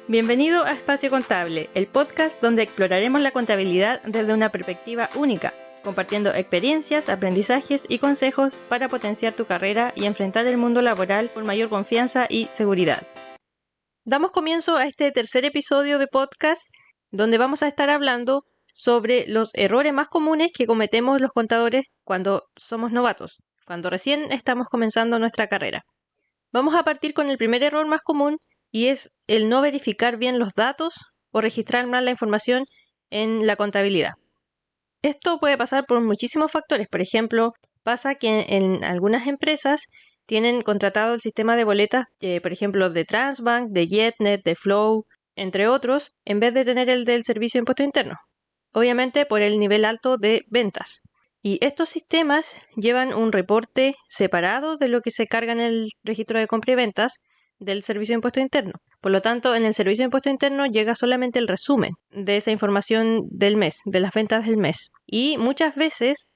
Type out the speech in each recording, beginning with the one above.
Bienvenido a Espacio Contable, el podcast donde exploraremos la contabilidad desde una perspectiva única, compartiendo experiencias, aprendizajes y consejos para potenciar tu carrera y enfrentar el mundo laboral con mayor confianza y seguridad. Damos comienzo a este tercer episodio de podcast, donde vamos a estar hablando sobre los errores más comunes que cometemos los contadores cuando somos novatos, cuando recién estamos comenzando nuestra carrera. Vamos a partir con el primer error más común, y es el no verificar bien los datos o registrar mal la información en la contabilidad. Esto puede pasar por muchísimos factores. Por ejemplo, pasa que en algunas empresas tienen contratado el sistema de boletas, por ejemplo, de Transbank, de Getnet, de Flow, entre otros, en vez de tener el del Servicio de Impuesto Interno. Obviamente por el nivel alto de ventas. Y estos sistemas llevan un reporte separado de lo que se carga en el registro de compra y ventas del Servicio de Impuesto Interno. Por lo tanto, en el Servicio de Impuesto Interno llega solamente el resumen de esa información del mes, de las ventas del mes. Y muchas veces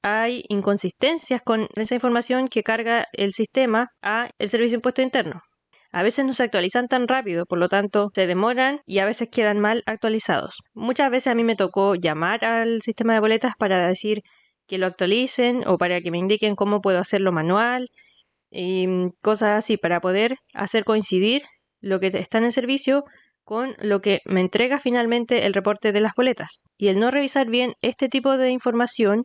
hay inconsistencias con esa información que carga el sistema a el Servicio de Impuesto Interno. A veces no se actualizan tan rápido, por lo tanto se demoran y a veces quedan mal actualizados. Muchas veces a mí me tocó llamar al sistema de boletas para decir que lo actualicen o para que me indiquen cómo puedo hacerlo manual y cosas así para poder hacer coincidir lo que está en el servicio con lo que me entrega finalmente el reporte de las boletas. Y el no revisar bien este tipo de información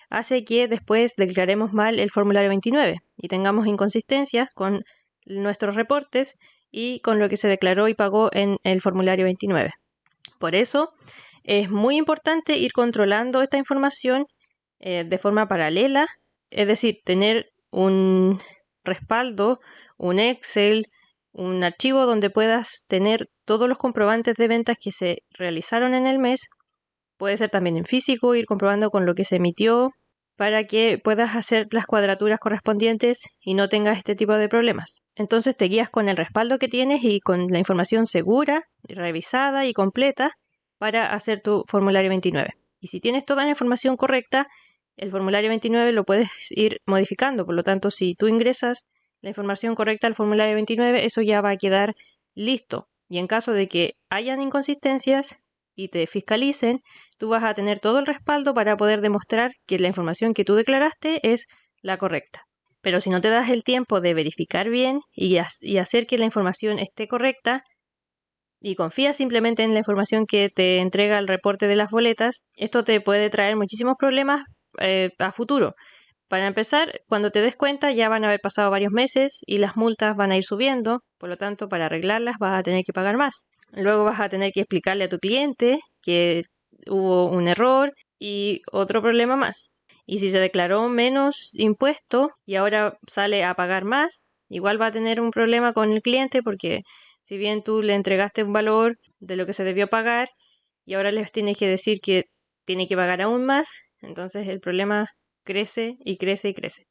hace que después declaremos mal el formulario 29 y tengamos inconsistencias con nuestros reportes y con lo que se declaró y pagó en el formulario 29. Por eso es muy importante ir controlando esta información de forma paralela, es decir, tener un respaldo, un Excel, un archivo donde puedas tener todos los comprobantes de ventas que se realizaron en el mes. Puede ser también en físico, ir comprobando con lo que se emitió para que puedas hacer las cuadraturas correspondientes y no tengas este tipo de problemas. Entonces te guías con el respaldo que tienes y con la información segura, revisada y completa para hacer tu formulario 29. Y si tienes toda la información correcta, el formulario 29 lo puedes ir modificando. Por lo tanto, si tú ingresas la información correcta al formulario 29, eso ya va a quedar listo. Y en caso de que hayan inconsistencias y te fiscalicen, tú vas a tener todo el respaldo para poder demostrar que la información que tú declaraste es la correcta. Pero si no te das el tiempo de verificar bien y hacer que la información esté correcta y confías simplemente en la información que te entrega el reporte de las boletas, esto te puede traer muchísimos problemas a futuro. Para empezar, cuando te des cuenta ya van a haber pasado varios meses y las multas van a ir subiendo, por lo tanto, para arreglarlas vas a tener que pagar más. Luego vas a tener que explicarle a tu cliente que hubo un error y otro problema más. Y si se declaró menos impuesto y ahora sale a pagar más, igual va a tener un problema con el cliente porque si bien tú le entregaste un valor de lo que se debió pagar y ahora les tienes que decir que tiene que pagar aún más, entonces el problema crece y crece y crece.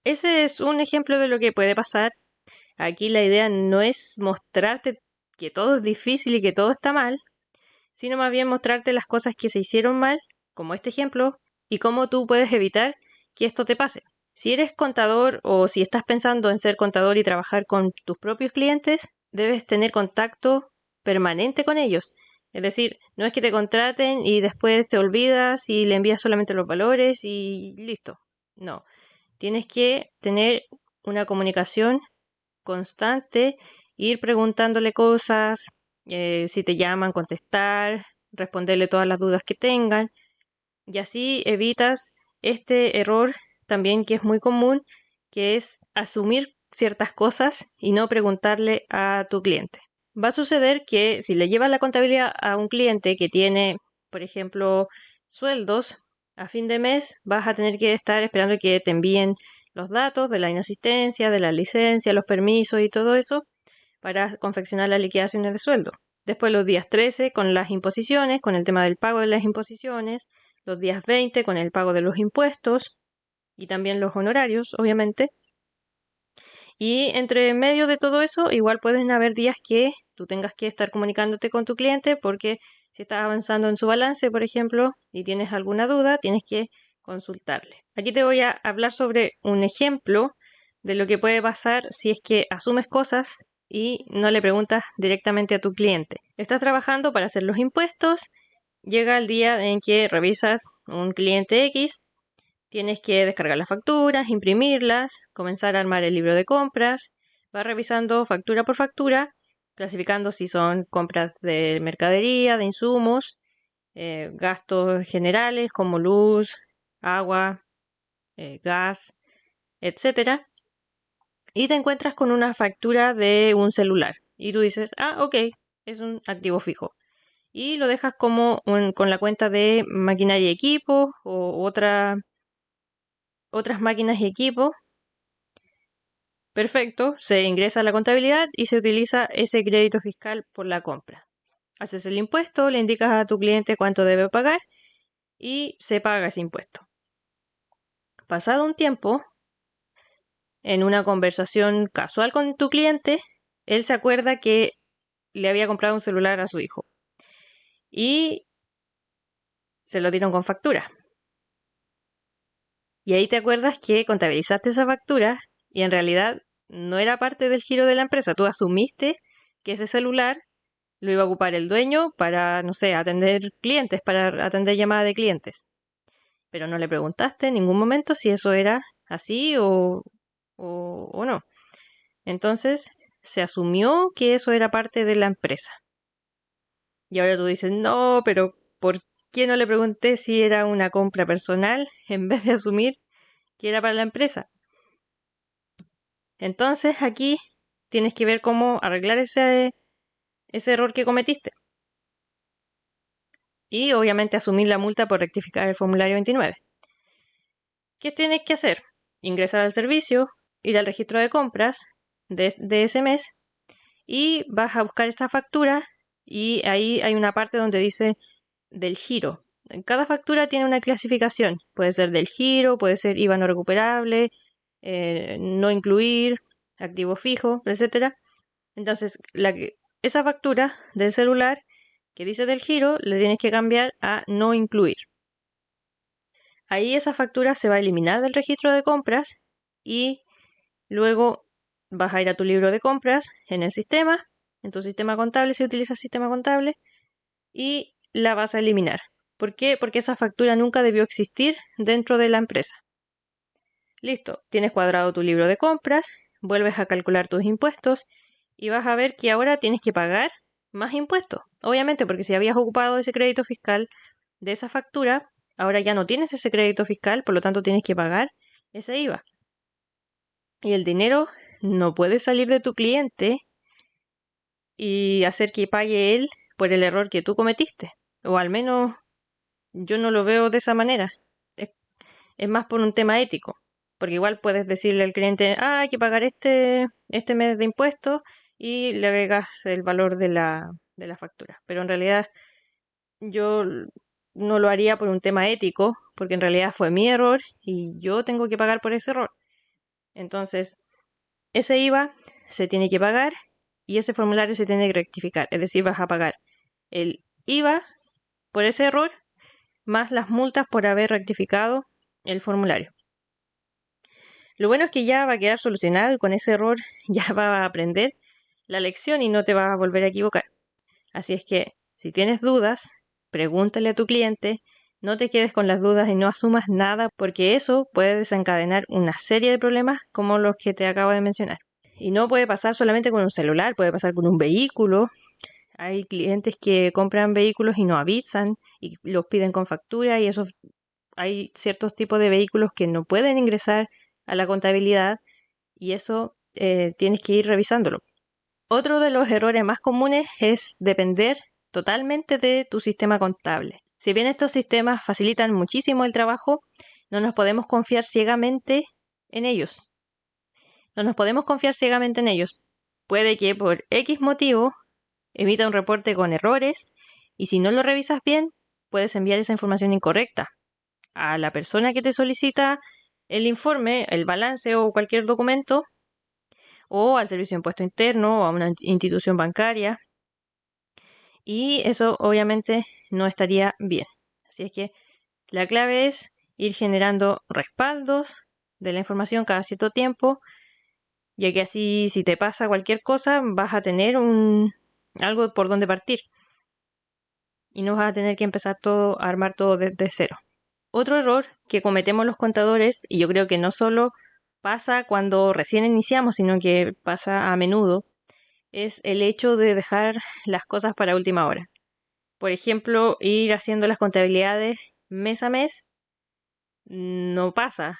Ese es un ejemplo de lo que puede pasar. Aquí la idea no es mostrarte que todo es difícil y que todo está mal, sino más bien mostrarte las cosas que se hicieron mal, como este ejemplo, y cómo tú puedes evitar que esto te pase. Si eres contador o si estás pensando en ser contador y trabajar con tus propios clientes, debes tener contacto permanente con ellos. Es decir, no es que te contraten y después te olvidas y le envías solamente los valores y listo. No, tienes que tener una comunicación constante, ir preguntándole cosas, si te llaman, contestar, responderle todas las dudas que tengan, y así evitas este error también que es muy común, que es asumir ciertas cosas y no preguntarle a tu cliente. Va a suceder que si le llevas la contabilidad a un cliente que tiene, por ejemplo, sueldos, a fin de mes vas a tener que estar esperando que te envíen los datos de la inasistencia, de la licencia, los permisos y todo eso para confeccionar las liquidaciones de sueldo. Después los días 13 con las imposiciones, con el tema del pago de las imposiciones, los días 20 con el pago de los impuestos y también los honorarios, obviamente. Y entre medio de todo eso, igual pueden haber días que tú tengas que estar comunicándote con tu cliente porque si estás avanzando en su balance, por ejemplo, y tienes alguna duda, tienes que consultarle. Aquí te voy a hablar sobre un ejemplo de lo que puede pasar si es que asumes cosas y no le preguntas directamente a tu cliente. Estás trabajando para hacer los impuestos, llega el día en que revisas un cliente X, tienes que descargar las facturas, imprimirlas, comenzar a armar el libro de compras, vas revisando factura por factura, clasificando si son compras de mercadería, de insumos, gastos generales como luz, agua, gas, etcétera, y te encuentras con una factura de un celular. Y tú dices, ok, es un activo fijo. Y lo dejas como con la cuenta de maquinaria y equipo o otras máquinas y equipos. Perfecto, se ingresa a la contabilidad y se utiliza ese crédito fiscal por la compra. Haces el impuesto, le indicas a tu cliente cuánto debe pagar y se paga ese impuesto. Pasado un tiempo, en una conversación casual con tu cliente, él se acuerda que le había comprado un celular a su hijo y se lo dieron con factura. Y ahí te acuerdas que contabilizaste esa factura y en realidad no era parte del giro de la empresa. Tú asumiste que ese celular lo iba a ocupar el dueño para, no sé, atender clientes, para atender llamadas de clientes. Pero no le preguntaste en ningún momento si eso era así o no. Entonces se asumió que eso era parte de la empresa. Y ahora tú dices, no, pero ¿por qué no le pregunté si era una compra personal en vez de asumir que era para la empresa? Entonces aquí tienes que ver cómo arreglar ese error que cometiste. Y obviamente asumir la multa por rectificar el formulario 29. ¿Qué tienes que hacer? Ingresar al servicio, ir al registro de compras de ese mes y vas a buscar esta factura y ahí hay una parte donde dice del giro. Cada factura tiene una clasificación. Puede ser del giro, puede ser IVA no recuperable, no incluir, activo fijo, etcétera. Entonces, esa factura del celular que dice del giro le tienes que cambiar a no incluir. Ahí esa factura se va a eliminar del registro de compras y luego vas a ir a tu libro de compras en el sistema, en tu sistema contable, si utilizas sistema contable, y la vas a eliminar. ¿Por qué? Porque esa factura nunca debió existir dentro de la empresa. Listo, tienes cuadrado tu libro de compras, vuelves a calcular tus impuestos y vas a ver que ahora tienes que pagar más impuestos. Obviamente, porque si habías ocupado ese crédito fiscal de esa factura, ahora ya no tienes ese crédito fiscal, por lo tanto tienes que pagar ese IVA. Y el dinero no puede salir de tu cliente y hacer que pague él por el error que tú cometiste. O al menos yo no lo veo de esa manera. Es más por un tema ético. Porque igual puedes decirle al cliente, hay que pagar este mes de impuestos y le agregas el valor de la factura. Pero en realidad yo no lo haría por un tema ético, porque en realidad fue mi error y yo tengo que pagar por ese error. Entonces, ese IVA se tiene que pagar y ese formulario se tiene que rectificar. Es decir, vas a pagar el IVA por ese error más las multas por haber rectificado el formulario. Lo bueno es que ya va a quedar solucionado y con ese error ya va a aprender la lección y no te vas a volver a equivocar. Así es que si tienes dudas, pregúntale a tu cliente, no te quedes con las dudas y no asumas nada porque eso puede desencadenar una serie de problemas como los que te acabo de mencionar. Y no puede pasar solamente con un celular, puede pasar con un vehículo. Hay clientes que compran vehículos y no avisan y los piden con factura y hay ciertos tipos de vehículos que no pueden ingresar a la contabilidad y eso tienes que ir revisándolo. Otro de los errores más comunes es depender totalmente de tu sistema contable. Si bien estos sistemas facilitan muchísimo el trabajo, no nos podemos confiar ciegamente en ellos. No nos podemos confiar ciegamente en ellos. Puede que por X motivo emita un reporte con errores y si no lo revisas bien, puedes enviar esa información incorrecta a la persona que te solicita el informe, el balance o cualquier documento, o al Servicio de Impuesto Interno o a una institución bancaria. Y eso obviamente no estaría bien. Así es que la clave es ir generando respaldos de la información cada cierto tiempo ya que así si te pasa cualquier cosa vas a tener algo por donde partir y no vas a tener que empezar todo a armar todo desde cero. Otro error que cometemos los contadores, y yo creo que no solo pasa cuando recién iniciamos, sino que pasa a menudo, es el hecho de dejar las cosas para última hora. Por ejemplo, ir haciendo las contabilidades mes a mes no pasa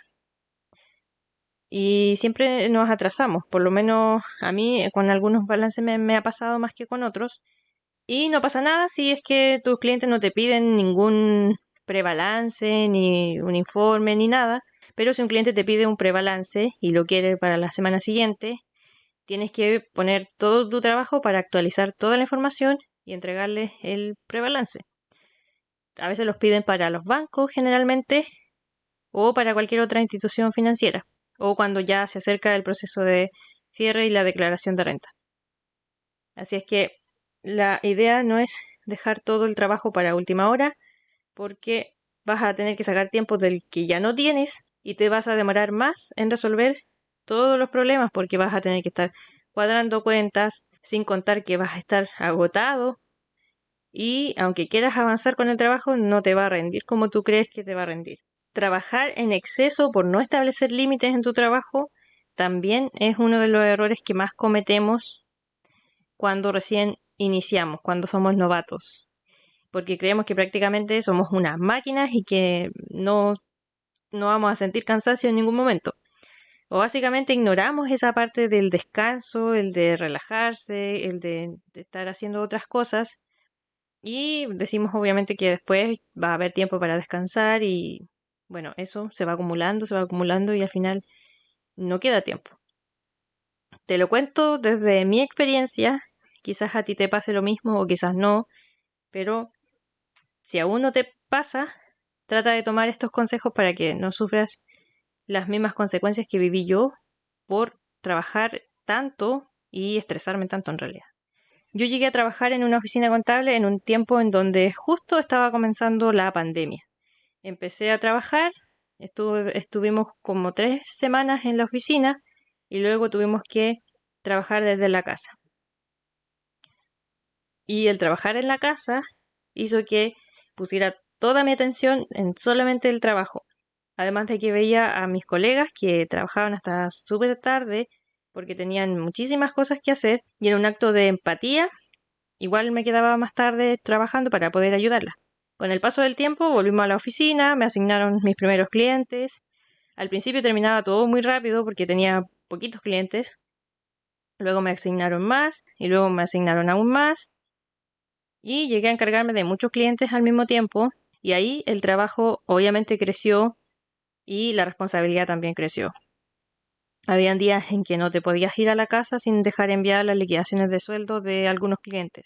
y siempre nos atrasamos. Por lo menos a mí con algunos balances me ha pasado más que con otros. Y no pasa nada si es que tus clientes no te piden ningún prebalance, ni un informe, ni nada. Pero si un cliente te pide un prebalance y lo quiere para la semana siguiente, tienes que poner todo tu trabajo para actualizar toda la información y entregarle el prebalance. A veces los piden para los bancos generalmente o para cualquier otra institución financiera o cuando ya se acerca el proceso de cierre y la declaración de renta. Así es que la idea no es dejar todo el trabajo para última hora porque vas a tener que sacar tiempo del que ya no tienes y te vas a demorar más en resolver todos los problemas porque vas a tener que estar cuadrando cuentas sin contar que vas a estar agotado y aunque quieras avanzar con el trabajo no te va a rendir como tú crees que te va a rendir. Trabajar en exceso por no establecer límites en tu trabajo también es uno de los errores que más cometemos cuando recién iniciamos, cuando somos novatos, porque creemos que prácticamente somos unas máquinas y que no vamos a sentir cansancio en ningún momento. O básicamente ignoramos esa parte del descanso, el de relajarse, el de estar haciendo otras cosas y decimos obviamente que después va a haber tiempo para descansar y bueno, eso se va acumulando y al final no queda tiempo. Te lo cuento desde mi experiencia, quizás a ti te pase lo mismo o quizás no, pero si aún no te pasa, trata de tomar estos consejos para que no sufras las mismas consecuencias que viví yo por trabajar tanto y estresarme tanto en realidad. Yo llegué a trabajar en una oficina contable en un tiempo en donde justo estaba comenzando la pandemia. Empecé a trabajar, estuvimos como 3 semanas en la oficina y luego tuvimos que trabajar desde la casa. Y el trabajar en la casa hizo que pusiera toda mi atención en solamente el trabajo. Además de que veía a mis colegas que trabajaban hasta súper tarde porque tenían muchísimas cosas que hacer y en un acto de empatía, igual me quedaba más tarde trabajando para poder ayudarlas. Con el paso del tiempo volvimos a la oficina, me asignaron mis primeros clientes. Al principio terminaba todo muy rápido porque tenía poquitos clientes. Luego me asignaron más y luego me asignaron aún más y llegué a encargarme de muchos clientes al mismo tiempo y ahí el trabajo obviamente creció y la responsabilidad también creció. Habían días en que no te podías ir a la casa sin dejar enviar las liquidaciones de sueldo de algunos clientes.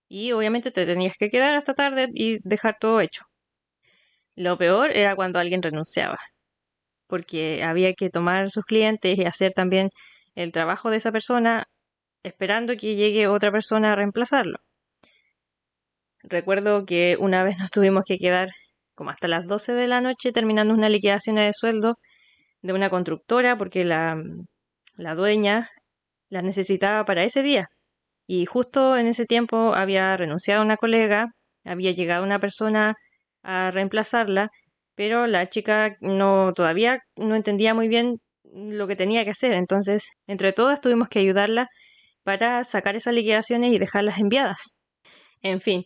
Y obviamente te tenías que quedar hasta tarde y dejar todo hecho. Lo peor era cuando alguien renunciaba, porque había que tomar sus clientes y hacer también el trabajo de esa persona esperando que llegue otra persona a reemplazarlo. Recuerdo que una vez nos tuvimos que quedar como hasta las 12 de la noche terminando una liquidación de sueldo de una constructora porque la dueña las necesitaba para ese día. Y justo en ese tiempo había renunciado una colega, había llegado una persona a reemplazarla, pero la chica todavía no entendía muy bien lo que tenía que hacer. Entonces, entre todas tuvimos que ayudarla para sacar esas liquidaciones y dejarlas enviadas. En fin,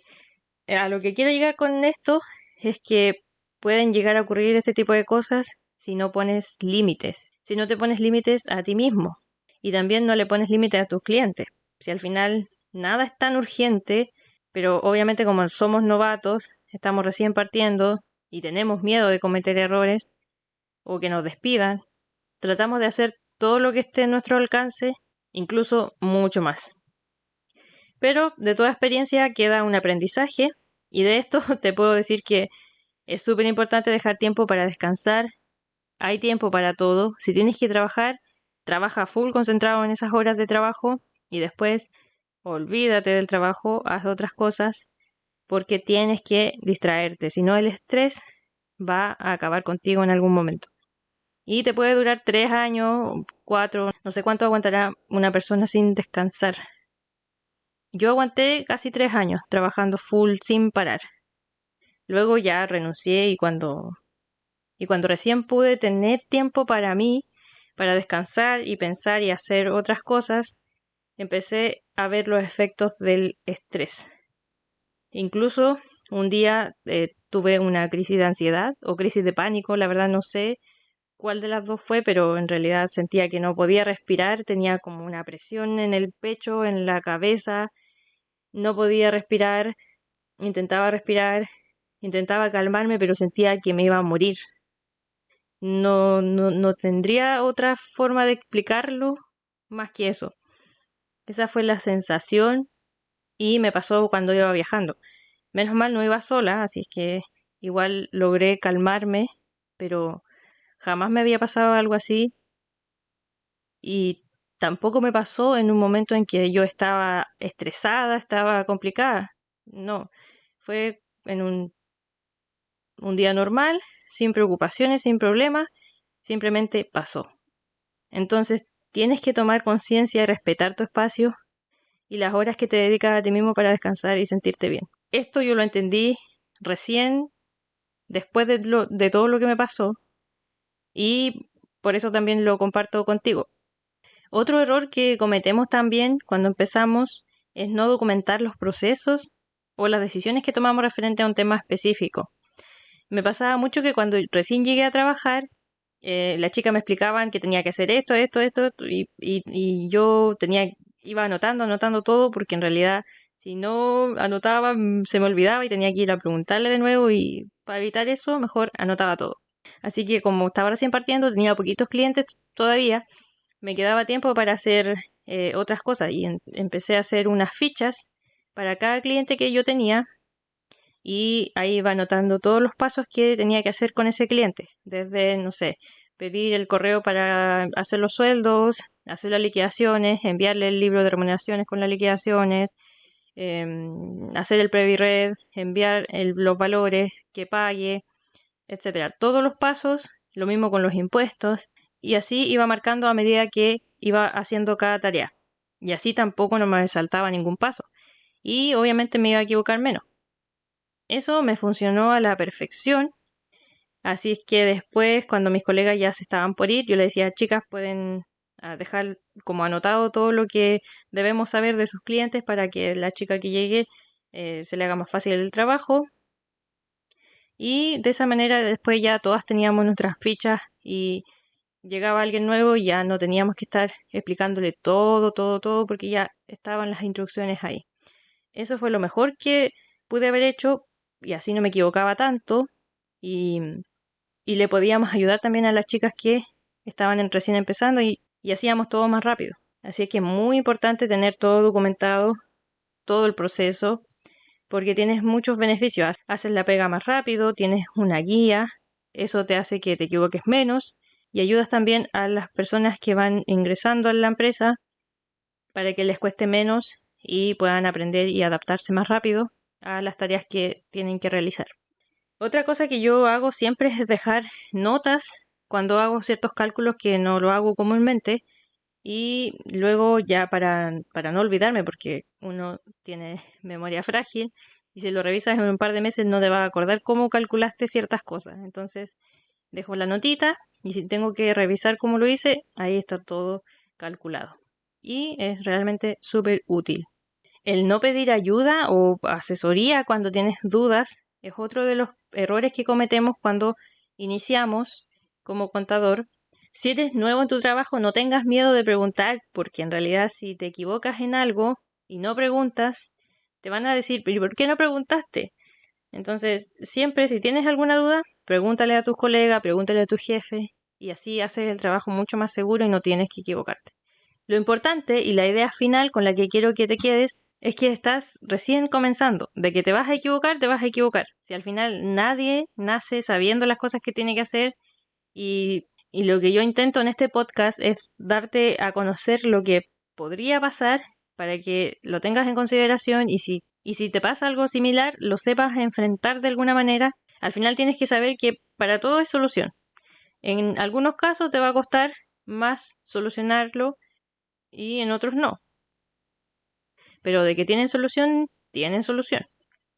a lo que quiero llegar con esto es que pueden llegar a ocurrir este tipo de cosas si no pones límites, si no te pones límites a ti mismo y también no le pones límites a tus clientes. Si al final nada es tan urgente, pero obviamente como somos novatos, estamos recién partiendo y tenemos miedo de cometer errores o que nos despidan, tratamos de hacer todo lo que esté en nuestro alcance, incluso mucho más. Pero de toda experiencia queda un aprendizaje y de esto te puedo decir que es súper importante dejar tiempo para descansar. Hay tiempo para todo. Si tienes que trabajar, trabaja full concentrado en esas horas de trabajo y después olvídate del trabajo, haz otras cosas porque tienes que distraerte. Si no, el estrés va a acabar contigo en algún momento. Y te puede durar 3 años, 4, no sé cuánto aguantará una persona sin descansar. Yo aguanté casi 3 años trabajando full sin parar. Luego ya renuncié y cuando recién pude tener tiempo para mí, para descansar y pensar y hacer otras cosas, empecé a ver los efectos del estrés. Incluso un día tuve una crisis de ansiedad o crisis de pánico, la verdad no sé cuál de las dos fue, pero en realidad sentía que no podía respirar, tenía como una presión en el pecho, en la cabeza, no podía respirar, intentaba calmarme, pero sentía que me iba a morir. No tendría otra forma de explicarlo más que eso. Esa fue la sensación y me pasó cuando iba viajando. Menos mal no iba sola, así es que igual logré calmarme, pero jamás me había pasado algo así y tampoco me pasó en un momento en que yo estaba estresada, estaba complicada. No, fue en un día normal, sin preocupaciones, sin problemas, simplemente pasó. Entonces, tienes que tomar conciencia y respetar tu espacio y las horas que te dedicas a ti mismo para descansar y sentirte bien. Esto yo lo entendí recién, después de todo lo que me pasó, y por eso también lo comparto contigo. Otro error que cometemos también cuando empezamos es no documentar los procesos o las decisiones que tomamos referente a un tema específico. Me pasaba mucho que cuando recién llegué a trabajar, las chicas me explicaban que tenía que hacer esto, y yo iba anotando todo, porque en realidad si no anotaba se me olvidaba y tenía que ir a preguntarle de nuevo, y para evitar eso mejor anotaba todo. Así que como estaba recién partiendo, tenía poquitos clientes todavía, me quedaba tiempo para hacer otras cosas y empecé a hacer unas fichas para cada cliente que yo tenía y ahí iba anotando todos los pasos que tenía que hacer con ese cliente, desde, no sé, pedir el correo para hacer los sueldos, hacer las liquidaciones, enviarle el libro de remuneraciones con las liquidaciones, hacer el Previred, enviar los valores, que pague, etcétera. Todos los pasos, lo mismo con los impuestos, y así iba marcando a medida que iba haciendo cada tarea. Y así tampoco no me saltaba ningún paso. Y obviamente me iba a equivocar menos. Eso me funcionó a la perfección. Así es que después, cuando mis colegas ya se estaban por ir, yo les decía, chicas, pueden dejar como anotado todo lo que debemos saber de sus clientes para que la chica que llegue se le haga más fácil el trabajo. Y de esa manera después ya todas teníamos nuestras fichas y llegaba alguien nuevo y ya no teníamos que estar explicándole todo, porque ya estaban las instrucciones ahí. Eso fue lo mejor que pude haber hecho y así no me equivocaba tanto y, y le podíamos ayudar también a las chicas que estaban recién empezando y hacíamos todo más rápido. Así que es muy importante tener todo documentado, todo el proceso, porque tienes muchos beneficios. Haces la pega más rápido, tienes una guía, eso te hace que te equivoques menos y ayudas también a las personas que van ingresando a la empresa para que les cueste menos y puedan aprender y adaptarse más rápido a las tareas que tienen que realizar. Otra cosa que yo hago siempre es dejar notas cuando hago ciertos cálculos que no lo hago comúnmente y luego ya para no olvidarme, porque uno tiene memoria frágil y si lo revisas en un par de meses no te vas a acordar cómo calculaste ciertas cosas. Entonces dejo la notita y si tengo que revisar cómo lo hice, ahí está todo calculado. Y es realmente súper útil. El no pedir ayuda o asesoría cuando tienes dudas es otro de los errores que cometemos cuando iniciamos como contador. Si eres nuevo en tu trabajo, no tengas miedo de preguntar, porque en realidad si te equivocas en algo y no preguntas, te van a decir, pero ¿por qué no preguntaste? Entonces, siempre si tienes alguna duda, pregúntale a tus colegas, pregúntale a tu jefe, y así haces el trabajo mucho más seguro y no tienes que equivocarte. Lo importante y la idea final con la que quiero que te quedes es que estás recién comenzando. De que te vas a equivocar, te vas a equivocar. Si al final nadie nace sabiendo las cosas que tiene que hacer y lo que yo intento en este podcast es darte a conocer lo que podría pasar para que lo tengas en consideración y si te pasa algo similar, lo sepas enfrentar de alguna manera. Al final tienes que saber que para todo es solución. En algunos casos te va a costar más solucionarlo y en otros no. Pero de que tienen solución, tienen solución.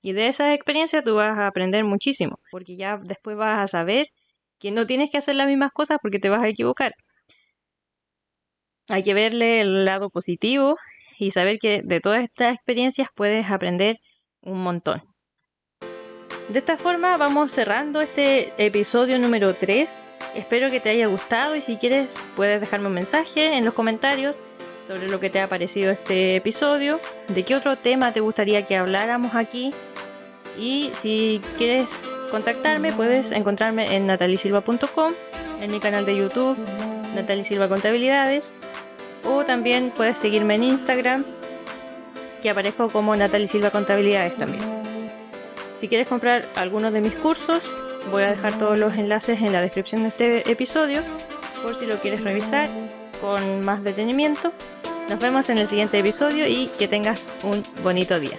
Y de esas experiencias tú vas a aprender muchísimo, porque ya después vas a saber que no tienes que hacer las mismas cosas porque te vas a equivocar. Hay que verle el lado positivo y saber que de todas estas experiencias puedes aprender un montón. De esta forma vamos cerrando este episodio número 3. Espero que te haya gustado y si quieres puedes dejarme un mensaje en los comentarios sobre lo que te ha parecido este episodio, de qué otro tema te gustaría que habláramos aquí. Y si quieres contactarme, puedes encontrarme en nataliesilva.com, en mi canal de YouTube, Natalie Silva Contabilidades, o también puedes seguirme en Instagram, que aparezco como Natalie Silva Contabilidades también. Si quieres comprar algunos de mis cursos, voy a dejar todos los enlaces en la descripción de este episodio, por si lo quieres revisar con más detenimiento. Nos vemos en el siguiente episodio y que tengas un bonito día.